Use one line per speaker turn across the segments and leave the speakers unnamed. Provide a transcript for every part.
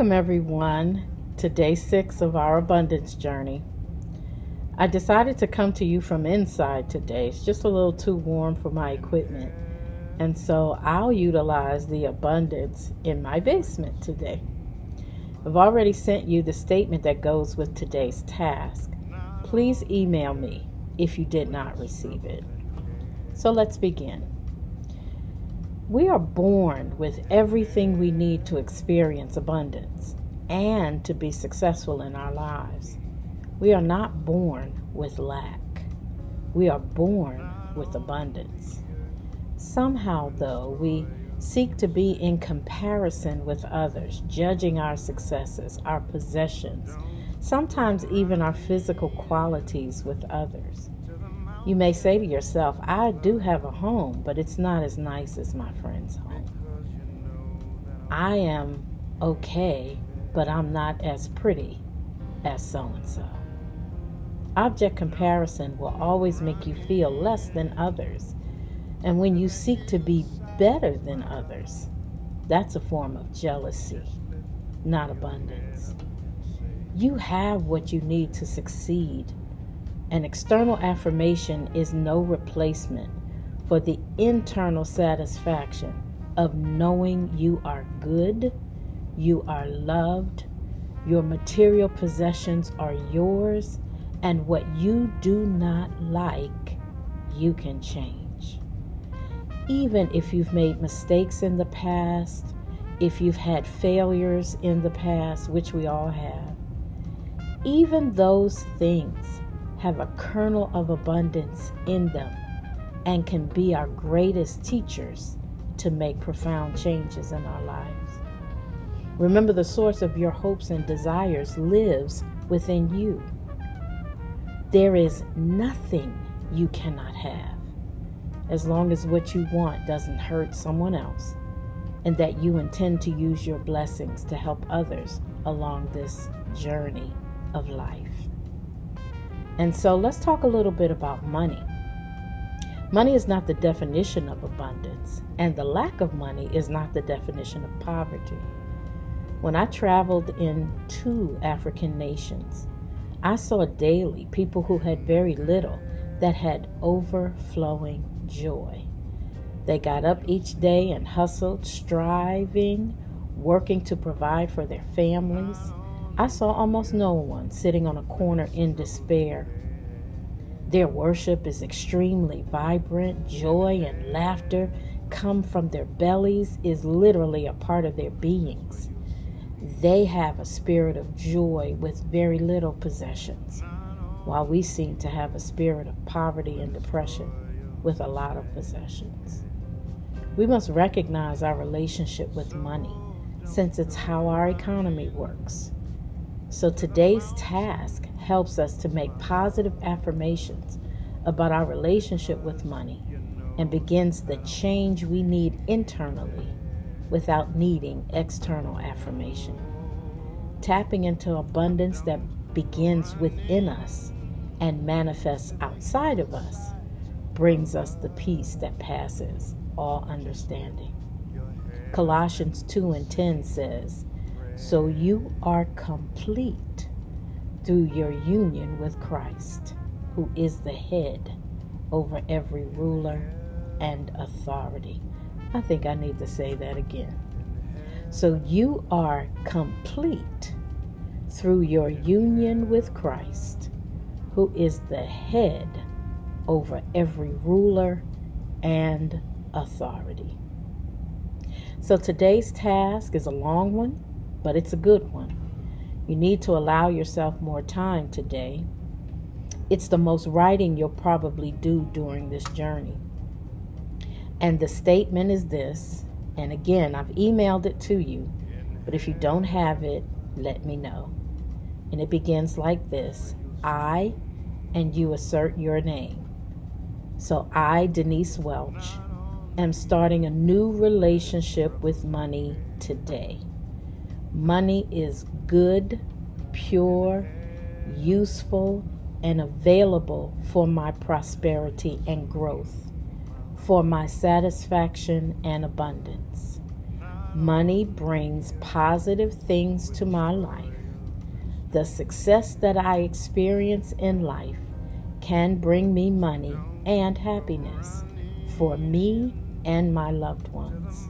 Welcome, everyone, to day 6 of our abundance journey. I decided to come to you from inside today. It's just a little too warm for my equipment, and so I'll utilize the abundance in my basement today. I've already sent you the statement that goes with today's task. Please email me if you did not receive it. So let's begin. We are born with everything we need to experience abundance and to be successful in our lives. We are not born with lack. We are born with abundance. Somehow, though, we seek to be in comparison with others, judging our successes, our possessions, sometimes even our physical qualities with others. You may say to yourself, I do have a home, but it's not as nice as my friend's home. I am okay, but I'm not as pretty as so-and-so. Object comparison will always make you feel less than others. And when you seek to be better than others, that's a form of jealousy, not abundance. You have what you need to succeed. An external affirmation is no replacement for the internal satisfaction of knowing you are good, you are loved, your material possessions are yours, and what you do not like, you can change. Even if you've made mistakes in the past, if you've had failures in the past, which we all have, even those things have a kernel of abundance in them and can be our greatest teachers to make profound changes in our lives. Remember, the source of your hopes and desires lives within you. There is nothing you cannot have, as long as what you want doesn't hurt someone else, and that you intend to use your blessings to help others along this journey of life. And so let's talk a little bit about money. Money is not the definition of abundance, and the lack of money is not the definition of poverty. When I traveled in 2 African nations, I saw daily people who had very little that had overflowing joy. They got up each day and hustled, striving, working to provide for their families. I saw almost no one sitting on a corner in despair. Their worship is extremely vibrant. Joy and laughter come from their bellies, is literally a part of their beings. They have a spirit of joy with very little possessions, while we seem to have a spirit of poverty and depression with a lot of possessions. We must recognize our relationship with money, since it's how our economy works. So today's task helps us to make positive affirmations about our relationship with money and begins the change we need internally without needing external affirmation. Tapping into abundance that begins within us and manifests outside of us brings us the peace that passes all understanding. Colossians 2:10 says, so you are complete through your union with Christ, who is the head over every ruler and authority. I think I need to say that again. So you are complete through your union with Christ, who is the head over every ruler and authority. So today's task is a long one, but it's a good one. You need to allow yourself more time today. It's the most writing you'll probably do during this journey. And the statement is this, and again, I've emailed it to you, but if you don't have it, let me know. And it begins like this: I, and you assert your name. So I, Denise Welch, am starting a new relationship with money today. Money is good, pure, useful, and available for my prosperity and growth, for my satisfaction and abundance. Money brings positive things to my life. The success that I experience in life can bring me money and happiness for me and my loved ones.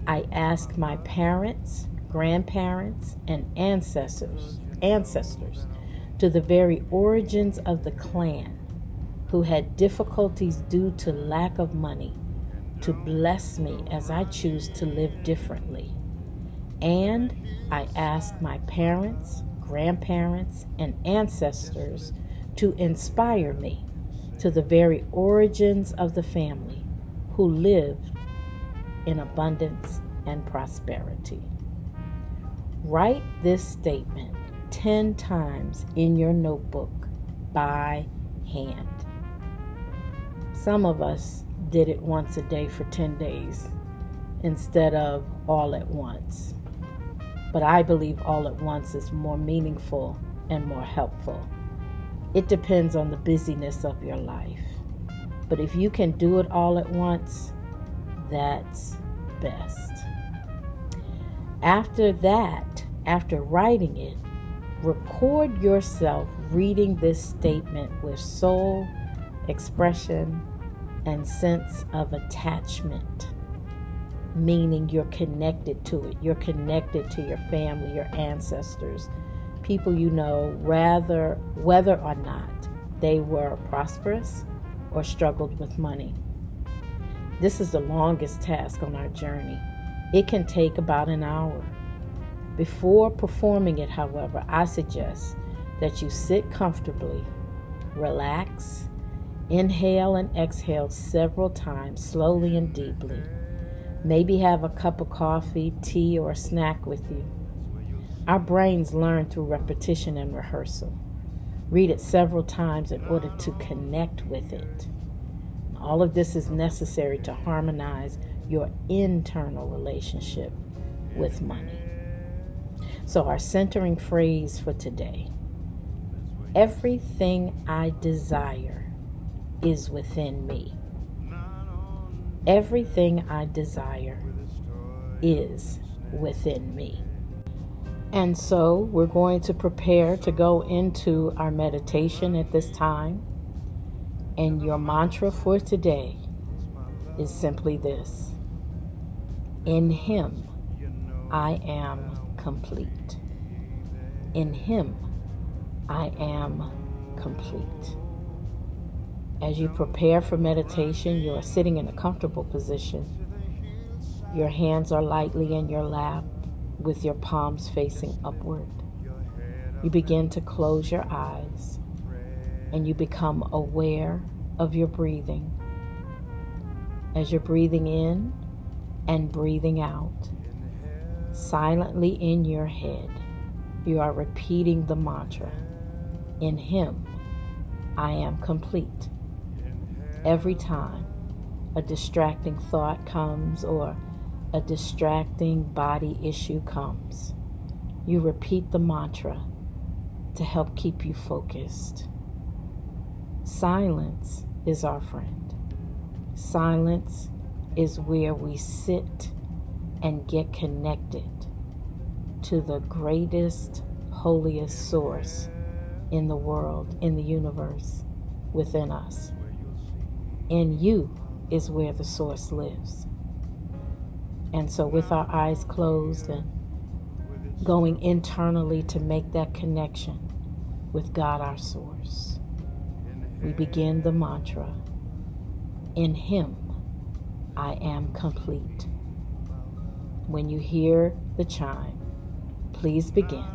I ask my parents, grandparents, and ancestors to the very origins of the clan who had difficulties due to lack of money to bless me as I choose to live differently. And I ask my parents, grandparents, and ancestors to inspire me to the very origins of the family who lived in abundance and prosperity. Write this statement 10 times in your notebook by hand. Some of us did it once a day for 10 days instead of all at once. But I believe all at once is more meaningful and more helpful. It depends on the busyness of your life. But if you can do it all at once, that's best. After that, after writing it, record yourself reading this statement with soul, expression, and sense of attachment, meaning you're connected to it. You're connected to your family, your ancestors, people you know, whether or not they were prosperous or struggled with money. This is the longest task on our journey. It can take about an hour. Before performing it, however, I suggest that you sit comfortably, relax, inhale and exhale several times, slowly and deeply. Maybe have a cup of coffee, tea, or a snack with you. Our brains learn through repetition and rehearsal. Read it several times in order to connect with it. All of this is necessary to harmonize your internal relationship with money. So our centering phrase for today: everything I desire is within me. Everything I desire is within me. And so we're going to prepare to go into our meditation at this time. And your mantra for today is simply this: in Him, I am complete. In Him, I am complete. As you prepare for meditation, you are sitting in a comfortable position. Your hands are lightly in your lap with your palms facing upward. You begin to close your eyes and you become aware of your breathing. As you're breathing in and breathing out, silently in your head, you are repeating the mantra: in Him, I am complete. Every time a distracting thought comes or a distracting body issue comes, you repeat the mantra to help keep you focused. Silence is our friend. Silence is where we sit and get connected to the greatest, holiest source in the world, in the universe, within us. In you is where the source lives. And so with our eyes closed and going internally to make that connection with God, our source, we begin the mantra: in Him, I am complete. When you hear the chime, please begin.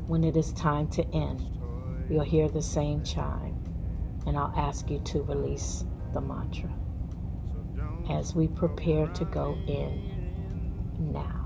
When it is time to end, you'll hear the same chime, and I'll ask you to release the mantra as we prepare to go in now.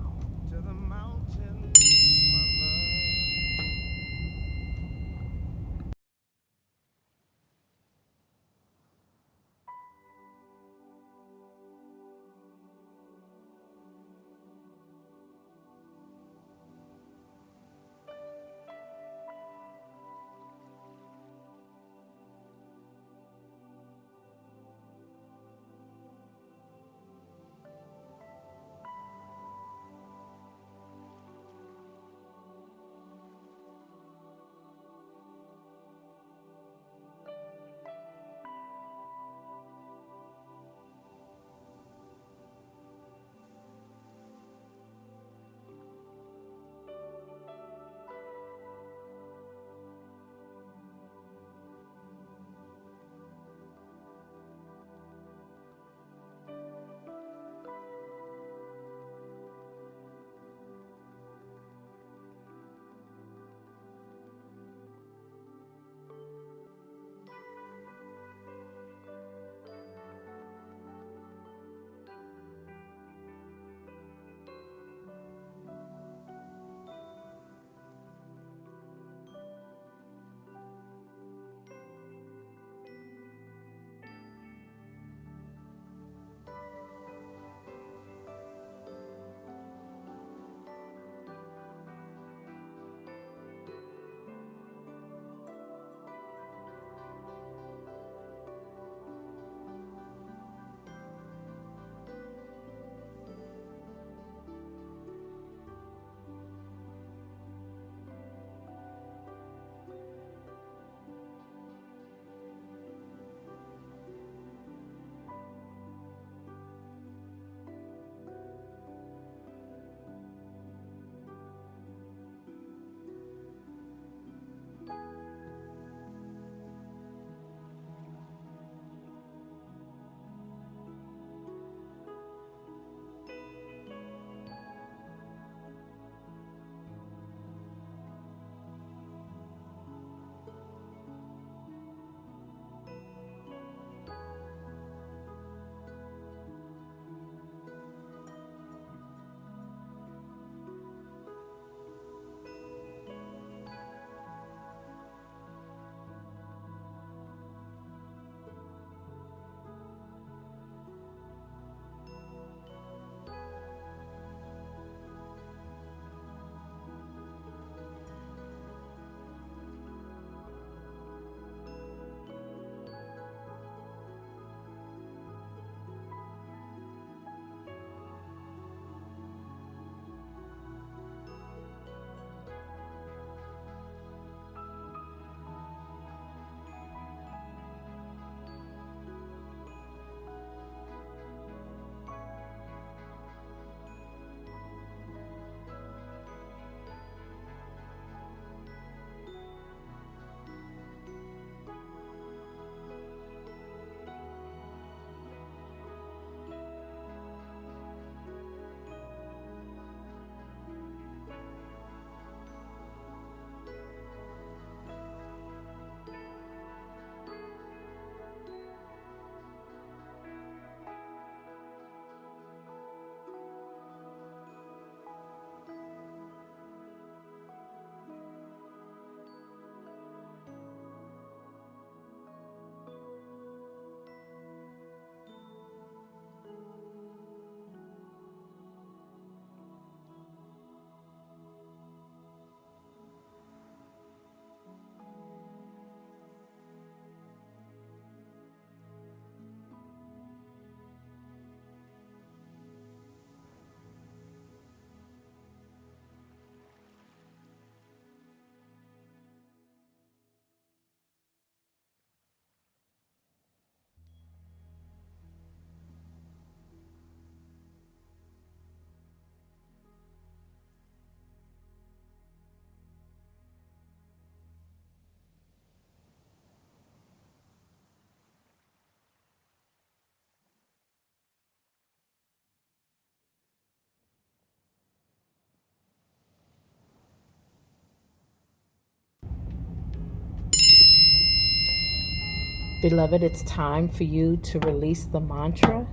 Beloved, it's time for you to release the mantra.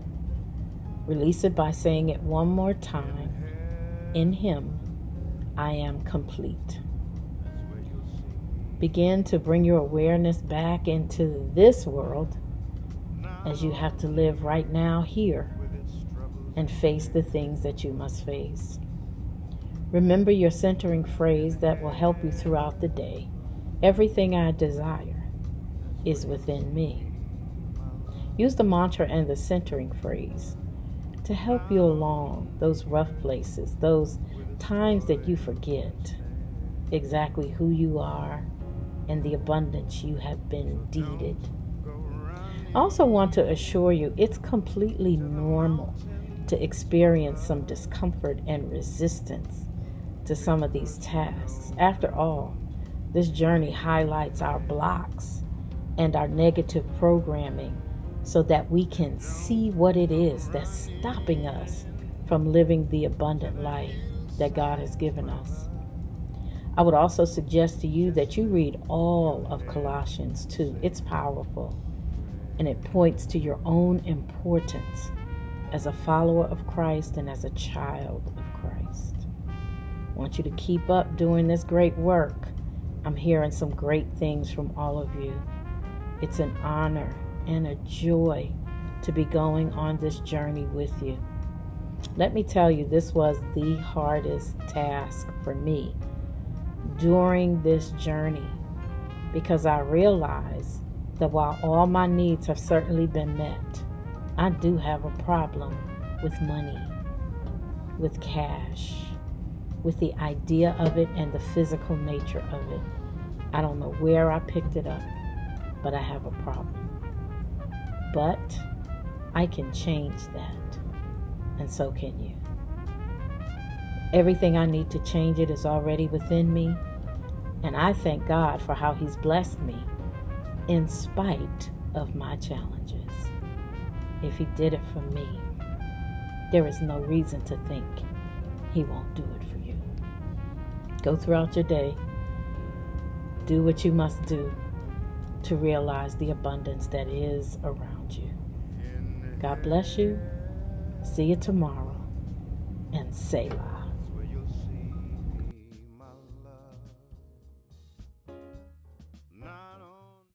Release it by saying it one more time. In Him, I am complete. Begin to bring your awareness back into this world as you have to live right now here and face the things that you must face. Remember your centering phrase that will help you throughout the day. Everything I desire is within me. Use the mantra and the centering phrase to help you along those rough places, those times that you forget exactly who you are and the abundance you have been deeded. I also want to assure you it's completely normal to experience some discomfort and resistance to some of these tasks. After all, this journey highlights our blocks and our negative programming so that we can see what it is that's stopping us from living the abundant life that God has given us. I would also suggest to you that you read all of Colossians 2. It's powerful, and it points to your own importance as a follower of Christ and as a child of Christ. I want you to keep up doing this great work. I'm hearing some great things from all of you. It's an honor and a joy to be going on this journey with you. Let me tell you, this was the hardest task for me during this journey, because I realized that while all my needs have certainly been met, I do have a problem with money, with cash, with the idea of it and the physical nature of it. I don't know where I picked it up, but I have a problem. But I can change that, and so can you. Everything I need to change it is already within me, and I thank God for how He's blessed me in spite of my challenges. If He did it for me, there is no reason to think He won't do it for you. Go throughout your day. Do what you must do to realize the abundance that is around you. God bless you. See you tomorrow. And Selah.